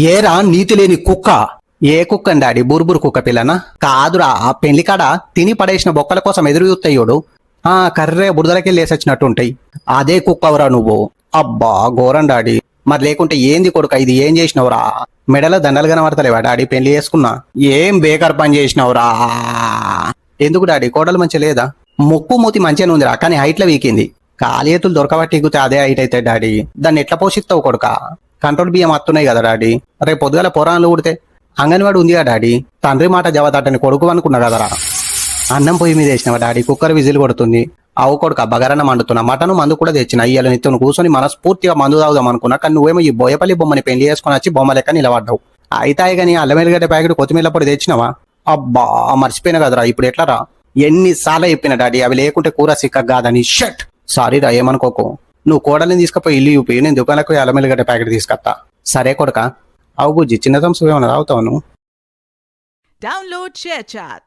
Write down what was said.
ఏరా నీతి లేని కుక్క. ఏ కుక్క అండి డాడీ? బుర్బురు కుక్క పిల్లనా? కాదురా, ఆ పెళ్లికాడ తిని పడేసిన బొక్కల కోసం ఎదురు చూస్తాయోడు. కర్రే బురదలకెళ్ళి వేసొచ్చినట్టుంటాయి. అదే కుక్కవరా నువ్వు? అబ్బా ఘోరం డాడీ. మరి లేకుంటే ఏంది కొడుక ఇది? ఏం చేసినవురా? మెడలో దండలు కనబడతలేవా డాడీ? పెళ్లి చేసుకున్నా ఏం బేకార్ పని చేసినవురా? ఎందుకు డాడీ? కోడలు మంచి లేదా? ముక్కు మూతి మంచిగానే ఉందిరా, కానీ హైట్ లో వీకింది. కాలియతులు దొరకబట్టి ఎగితే అదే హైట్ అయితే డాడీ. దాన్ని ఎట్లా పోషిస్తావు కొడుక? కంట్రోల్ బియ్యం వస్తున్నాయి కదా డాడీ. రేపు పొద్దుగాల పొరాన్లు ఉడితే అంగన్వాడి ఉందిగా డాడీ. తండ్రి మాట జవదాటని కొడుకు అనుకున్నా కదరా. అన్నం పొయ్యి మీద వేసినావా డాడీ? కుక్కర్ విజిల్ కొడుతుంది. అవు కొడుక బగారన్న మండుతున్నా. మటను మందు కూడా తెచ్చిన. ఇయ్యాల నిత్యం కూర్చొని మనస్ఫూర్తిగా మందు తాగుదాం అనుకున్నా, కానీ నువ్వేమో ఈ బోయపల్లి బొమ్మని పెళ్లి చేసుకుని వచ్చి బొమ్మ లెక్క నిలబడ్డావు. అయితే కానీ అల్లం వెల్లిగడ్డ ప్యాకెట్ కొత్తిమీర పొడి తెచ్చినావా? అబ్బా మర్చిపోయినా కదరా. ఇప్పుడు ఎట్లా? ఎన్నిసార్లు చెప్పిన డాడీ అవి లేకుంటే కూర సిక్క కాదని. షట్ సారీ రా, ఏమనుకోకు. నువ్వు కోడల్ని తీసుకుపోయి ఇల్లు చూపి, నేను దుకాణకు అల్లం వెల్లిగడ్డ ప్యాకెట్ తీసుకొస్తా. సరే కొడుక. అవు బుజ్జి, చిన్న తంసు ఏమన్నా తాగుతావు నువ్వు? Download ShareChat.